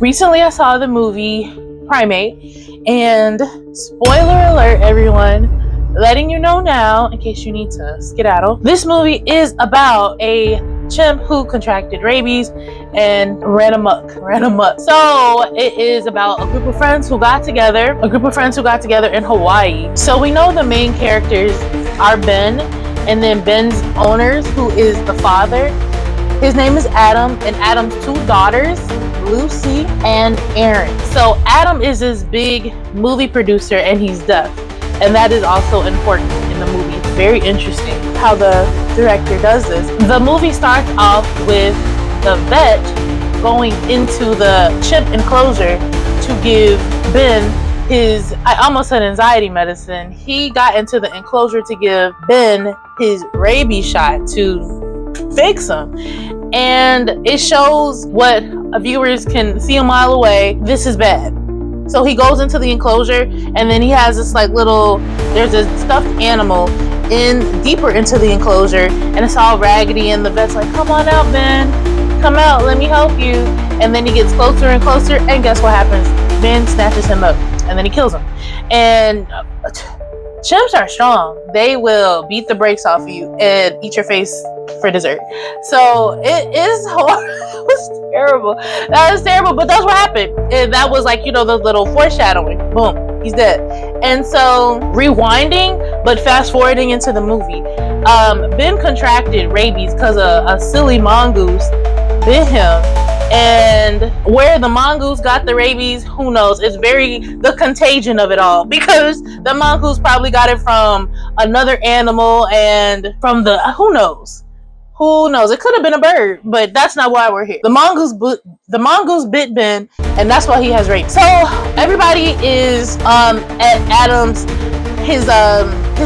Recently, I saw the movie Primate, and spoiler alert, everyone, letting you know now in case you need to skedaddle. This movie is about a chimp who contracted rabies and ran amok. So it is about a group of friends who got together in Hawaii. So we know the main characters are Ben, and then Ben's owners, who is the father. His name is Adam, and Adam's two daughters, Lucy and Aaron. So Adam is this big movie producer, and he's deaf, and that is also important in the movie. It's very interesting how the director does this. The movie starts off with the vet going into the chimp enclosure to give Ben his, I almost said anxiety medicine. He got into the enclosure to give Ben his rabies shot to fix him, and it shows what viewers can see a mile away. This is bad. So he goes into the enclosure, and then he has this like little, there's a stuffed animal in deeper into the enclosure, and it's all raggedy, and the vet's like, come on out, Ben, come out, let me help you. And then he gets closer and closer, and guess what happens? Ben snatches him up, and then he kills him. And chimps are strong. They will beat the brakes off of you and eat your face for dessert. So it is horrible. It was terrible. That was terrible, but that's what happened. And that was like, the little foreshadowing. Boom, he's dead. And so rewinding, but fast forwarding into the movie, Ben contracted rabies because a silly mongoose bit him. And where the mongoose got the rabies, who knows? It's the contagion of it all, because the mongoose probably got it from another animal and from who knows? It could have been a bird, but that's not why we're here. The mongoose bit Ben, and that's why he has rabies. So everybody is at Adam's his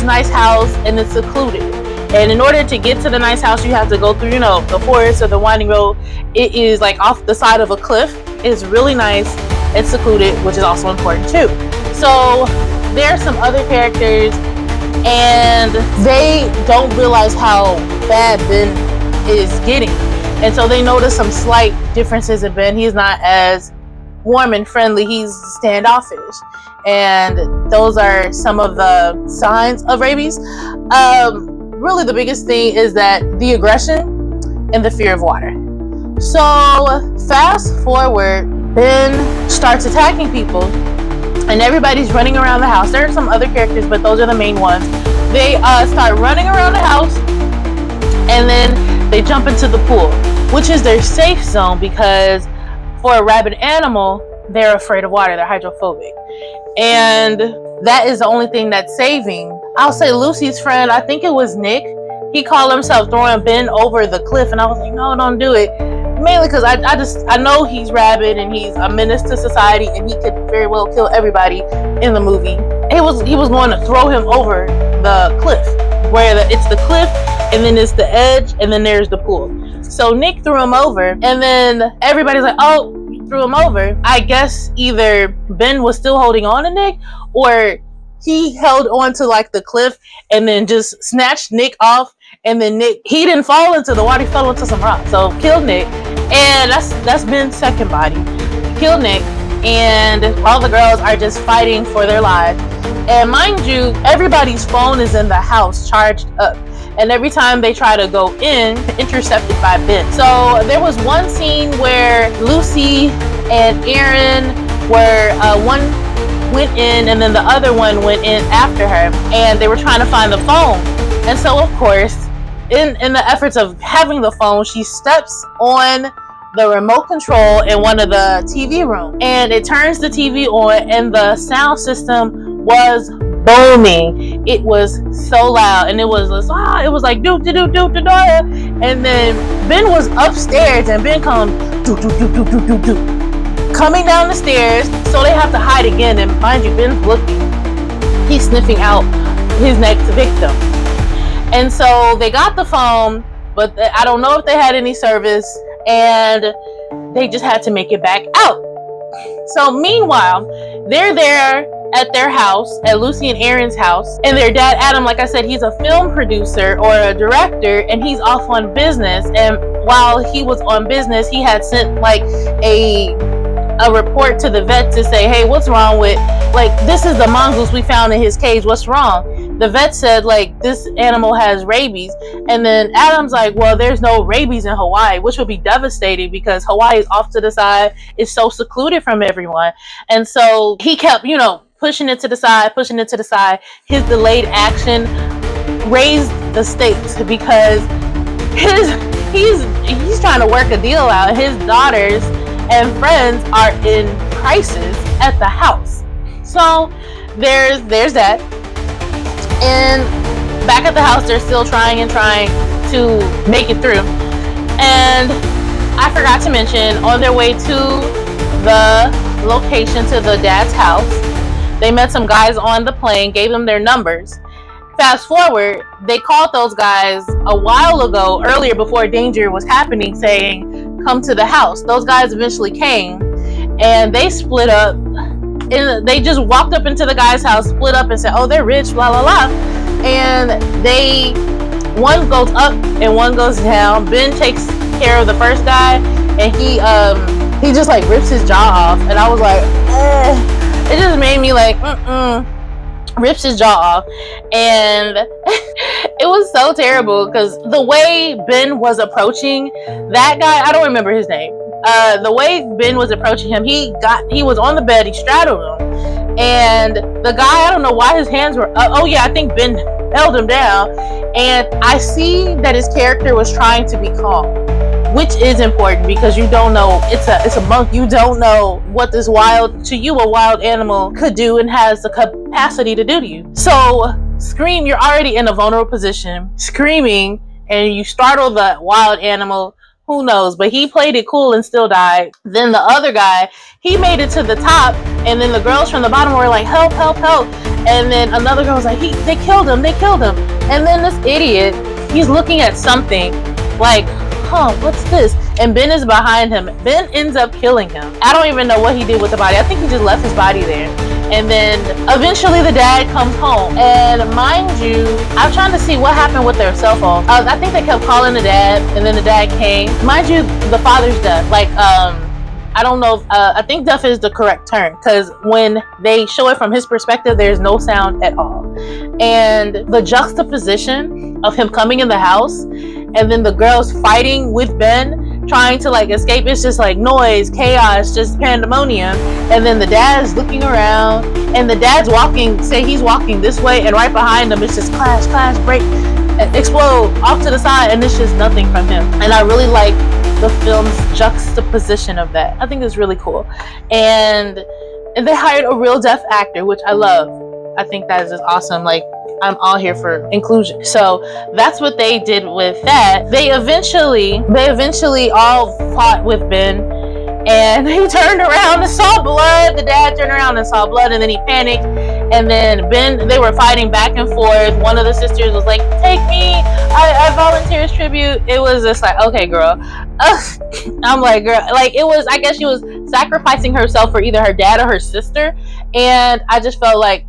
nice house, and it's secluded. And in order to get to the nice house, you have to go through, the forest or the winding road. It is like off the side of a cliff. It's really nice. It's secluded, which is also important too. So there are some other characters, and they don't realize how bad Ben is getting. And so they notice some slight differences in Ben. He's not as warm and friendly. He's standoffish. And those are some of the signs of rabies. Really the biggest thing is that the aggression and the fear of water. So fast forward, Ben starts attacking people, and everybody's running around the house. There are some other characters, but those are the main ones. They start running around the house, and then they jump into the pool, which is their safe zone, because for a rabid animal, they're afraid of water. They're hydrophobic. And that is the only thing that's saving. I'll say Lucy's friend, I think it was Nick, he called himself throwing Ben over the cliff, and I was like, no, don't do it. Mainly because I know he's rabid and he's a menace to society, and he could very well kill everybody in the movie. He was going to throw him over the cliff, where it's the cliff, and then it's the edge, and then there's the pool. So Nick threw him over, and then everybody's like, oh, you threw him over. I guess either Ben was still holding on to Nick, or he held on to like the cliff and then just snatched Nick off, and then he didn't fall into the water, he fell into some rocks. So killed Nick, and that's Ben's second body. Killed Nick, and all the girls are just fighting for their lives. And mind you, everybody's phone is in the house charged up, and every time they try to go in, intercepted by Ben. So there was one scene where Lucy and Aaron were one went in, and then the other one went in after her, and they were trying to find the phone. And so of course, in the efforts of having the phone, she steps on the remote control in one of the TV rooms, and it turns the TV on, and the sound system was booming. It was so loud, and it was like do do do do do do, and then Ben was upstairs, and Ben comes do do do do do do do coming down the stairs, so they have to hide again. And mind you, Ben's looking, he's sniffing out his next victim. And so they got the phone, but I don't know if they had any service, and they just had to make it back out. So meanwhile, they're there at their house, at Lucy and Aaron's house, and their dad Adam, like I said, he's a film producer or a director, and he's off on business. And while he was on business, he had sent like a a report to the vet to say, hey, what's wrong with, like, this is the mongoose we found in his cage, what's wrong? The vet said, like, this animal has rabies. And then Adam's like, well, there's no rabies in Hawaii, which would be devastating because Hawaii is off to the side, it's so secluded from everyone. And so he kept, pushing it to the side. His delayed action raised the stakes because he's trying to work a deal out. His daughters and friends are in crisis at the house. So there's that. And back at the house, they're still trying to make it through. And I forgot to mention, on their way to the location, to the dad's house, they met some guys on the plane, gave them their numbers. Fast forward, they called those guys a while ago, earlier, before danger was happening, saying, come to the house. Those guys eventually came, and they split up. And they just walked up into the guy's house, split up, and said, oh, they're rich, blah, blah, blah. And one goes up and one goes down. Ben takes care of the first guy, and he just like rips his jaw off. And I was like, it just made me like, rips his jaw off. And it was so terrible because the way Ben was approaching that guy, I don't remember his name. The way Ben was approaching him, he was on the bed, he straddled him, and the guy, I don't know why his hands were up. Oh yeah, I think Ben held him down. And I see that his character was trying to be calm, which is important because you don't know, it's a monk, you don't know what this a wild animal could do and has the capacity to do to you. So you're already in a vulnerable position, screaming, and you startle the wild animal. Who knows? But he played it cool and still died. Then the other guy, he made it to the top, and then the girls from the bottom were like, help, help, help. And then another girl was like, they killed him. And then this idiot, he's looking at something like, what's this? And Ben is behind him. Ben ends up killing him. I don't even know what he did with the body. I think he just left his body there. And then eventually the dad comes home. And mind you, I'm trying to see what happened with their cell phones. I think they kept calling the dad, and then the dad came. Mind you, the father's deaf. I don't know. I think deaf is the correct term, because when they show it from his perspective, there's no sound at all. And the juxtaposition of him coming in the house and then the girls fighting with Ben, trying to like escape, it's just like noise, chaos, just pandemonium. And then the dad's looking around, and the dad's he's walking this way, and right behind him it's just clash, break, explode off to the side, and it's just nothing from him. And I really like the film's juxtaposition of that. I think it's really cool. And they hired a real deaf actor, which I love. I think that is just awesome. Like, I'm all here for inclusion. So that's what they did with that. They eventually all fought with Ben, and he turned around and saw blood. The dad turned around and saw blood, and then he panicked. And then they were fighting back and forth. One of the sisters was like, take me, I volunteer as tribute. It was just like, okay, girl. I'm like, girl, like, it was, I guess she was sacrificing herself for either her dad or her sister. And I just felt like,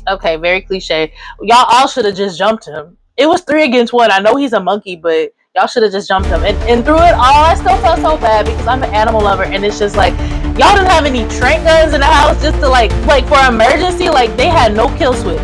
okay, very cliche. Y'all all should have just jumped him. It was 3 against 1. I know he's a monkey, but y'all should have just jumped him. And through it all, I still felt so bad because I'm an animal lover, and it's just like, y'all didn't have any trank guns in the house just to like for emergency. Like, they had no kill switch,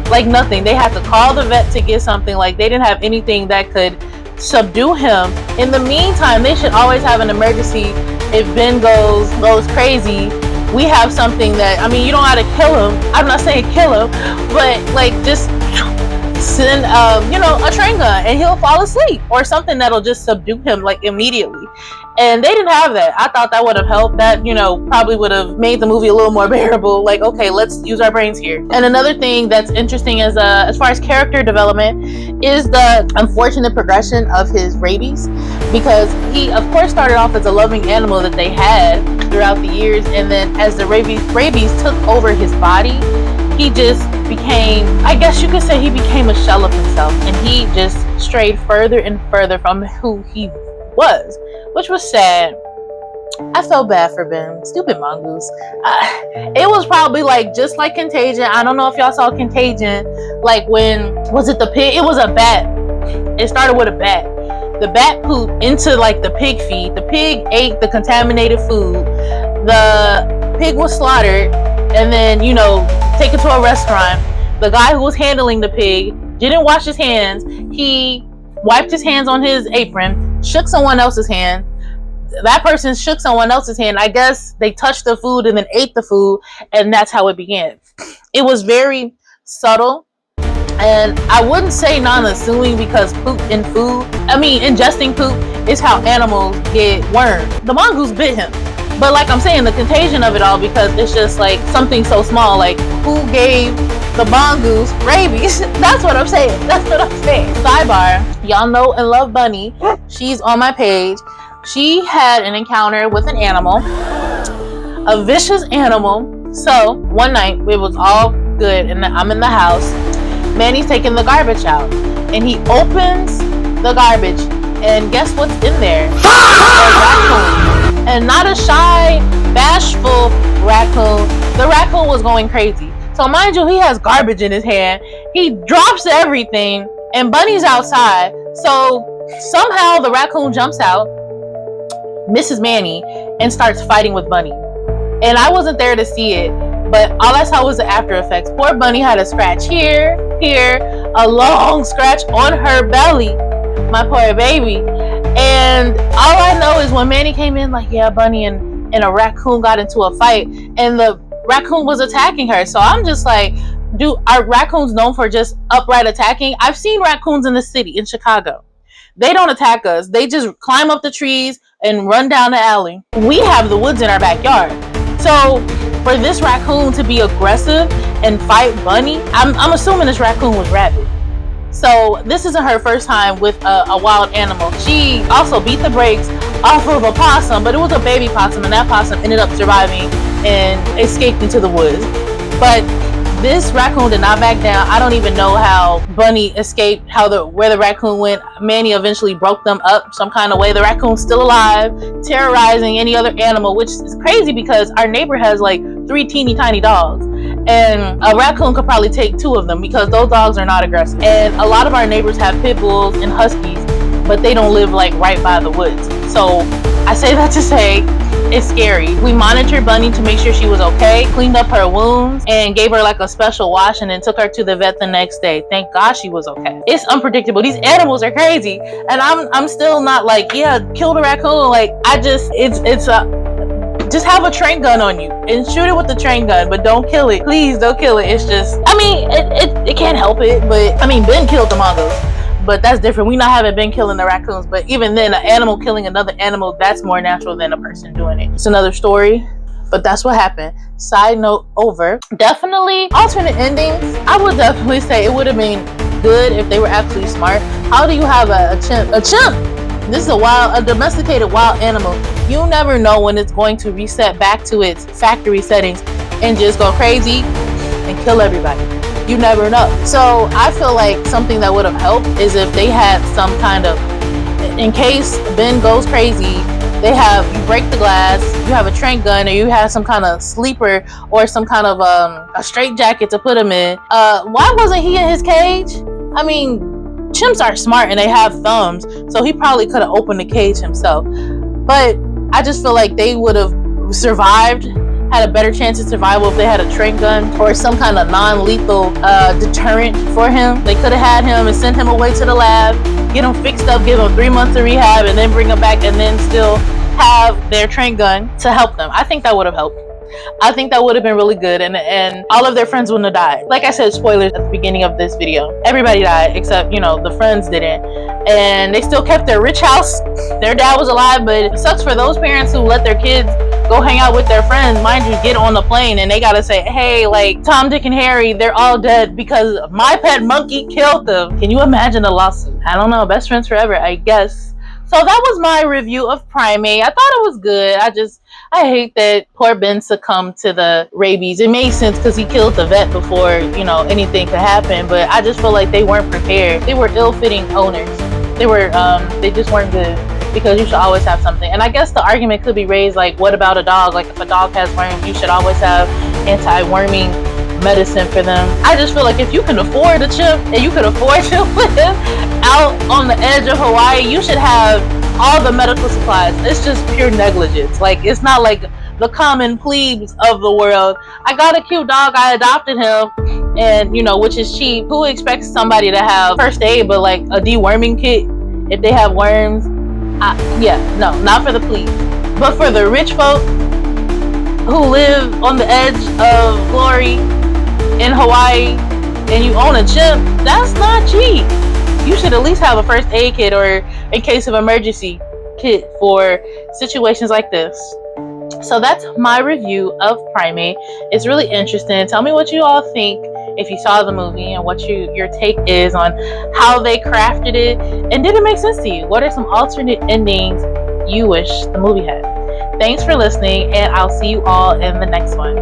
like nothing. They had to call the vet to get something. Like, they didn't have anything that could subdue him. In the meantime, they should always have an emergency. If Ben goes crazy, we have something that, I mean, you don't know how to kill him. I'm not saying kill him, but like, just send a train gun and he'll fall asleep, or something that'll just subdue him like immediately. And they didn't have that. I thought that would have helped. That, probably would have made the movie a little more bearable. Like, okay, let's use our brains here. And another thing that's interesting is as far as character development is the unfortunate progression of his rabies, because he of course started off as a loving animal that they had throughout the years, and then as the rabies took over his body, he just became, I guess you could say, he became a shell of himself, and he just strayed further and further from who he was, which was sad. I felt bad for Ben. Stupid mongoose. It was probably like just like Contagion. I don't know if y'all saw Contagion. Like, when was it the pig? It was a bat. It started with a bat. The bat pooped into like the pig feed. The pig ate the contaminated food. The pig was slaughtered and then, you know, taken to a restaurant. The guy who was handling the pig didn't wash his hands. He wiped his hands on his apron, shook someone else's hand. That person shook someone else's hand. I guess they touched the food and then ate the food, and that's how it began. It was very subtle, and I wouldn't say non-assuming, because poop in food, ingesting poop is how animals get wormed. The mongoose bit him, but like I'm saying, the contagion of it all, because it's just like something so small, like who gave the mongoose rabies? That's what I'm saying. Sidebar, y'all know and love Bunny. She's on my page. She had an encounter with an animal, a vicious animal. So one night it was all good and I'm in the house. Manny's taking the garbage out and he opens the garbage and guess what's in there? A raccoon. And not a shy, bashful raccoon. The raccoon was going crazy. So mind you, he has garbage in his hand. He drops everything and Bunny's outside. So somehow the raccoon jumps out, misses Manny, and starts fighting with Bunny. And I wasn't there to see it, but all I saw was the after effects. Poor Bunny had a scratch here, a long scratch on her belly. My poor baby. And all I know is when Manny came in, like, yeah, Bunny and a raccoon got into a fight, and the raccoon was attacking her. So I'm just like, are raccoons known for just upright attacking? I've seen raccoons in the city, in Chicago. They don't attack us. They just climb up the trees and run down the alley. We have the woods in our backyard. So for this raccoon to be aggressive and fight Bunny, I'm assuming this raccoon was rabid. So this isn't her first time with a wild animal. She also beat the brakes off of a possum, but it was a baby possum, and that possum ended up surviving and escaped into the woods. But this raccoon did not back down. I don't even know how Bunny escaped, where the raccoon went. Manny eventually broke them up some kind of way. The raccoon's still alive, terrorizing any other animal, which is crazy because our neighbor has like 3 teeny tiny dogs. And a raccoon could probably take 2 of them because those dogs are not aggressive. And a lot of our neighbors have pit bulls and huskies, but they don't live like right by the woods. So I say that to say, it's scary. We monitored Bunny to make sure she was okay, cleaned up her wounds, and gave her like a special wash, and then took her to the vet the next day. Thank God she was okay. It's unpredictable. These animals are crazy, and I'm still not like, yeah, kill the raccoon. Like, just have a train gun on you and shoot it with the train gun, but don't kill it. Please don't kill it. It's just, it can't help it, but Ben killed the mongoose. But that's different. We not haven't been killing the raccoons, but even then, an animal killing another animal, that's more natural than a person doing it. It's another story, but that's what happened. Side note over. Definitely alternate endings. I would definitely say it would have been good if they were actually smart. How do you have a chimp? A chimp! This is a domesticated wild animal. You never know when it's going to reset back to its factory settings and just go crazy and kill everybody. You never know. So I feel like something that would have helped is if they had some kind of, in case Ben goes crazy, you break the glass, you have a train gun, or you have some kind of sleeper or some kind of a straight jacket to put him in. Why wasn't he in his cage? Chimps are smart and they have thumbs, so he probably could have opened the cage himself. But I just feel like they would have survived, had a better chance of survival if they had a train gun or some kind of non-lethal deterrent for him. They could have had him and sent him away to the lab, get him fixed up, give him 3 months of rehab, and then bring him back, and then still have their train gun to help them. I think that would have helped. I think that would have been really good, and all of their friends wouldn't have died. Like I said, spoilers at the beginning of this video. Everybody died except, the friends didn't. And they still kept their rich house. Their dad was alive, but it sucks for those parents who let their kids go hang out with their friends. Mind you, get on the plane and they gotta say, hey, like Tom, Dick, and Harry, they're all dead because my pet monkey killed them. Can you imagine a lawsuit? I don't know. Best friends forever, I guess. So that was my review of Primate. I thought it was good. I hate that poor Ben succumbed to the rabies. It made sense because he killed the vet before, anything could happen. But I just feel like they weren't prepared. They were ill-fitting owners. They just weren't good, because you should always have something. And I guess the argument could be raised, like, what about a dog? Like, if a dog has worms, you should always have anti-worming medicine for them. I just feel like if you can afford a chimp and you can afford to live out on the edge of Hawaii, you should have all the medical supplies. It's just pure negligence. Like, it's not like the common plebes of the world. I got a cute dog, I adopted him, and which is cheap. Who expects somebody to have first aid but like a deworming kit if they have worms? Yeah, no, not for the plebes. But for the rich folk who live on the edge of glory in Hawaii and you own a chimp, that's not cheap. You should at least have a first aid kit or in case of emergency kit for situations like this. So that's my review of Primate. It's really interesting. Tell me what you all think if you saw the movie and what your take is on how they crafted it, and did it make sense to you? What are some alternate endings you wish the movie had? Thanks for listening, and I'll see you all in the next one.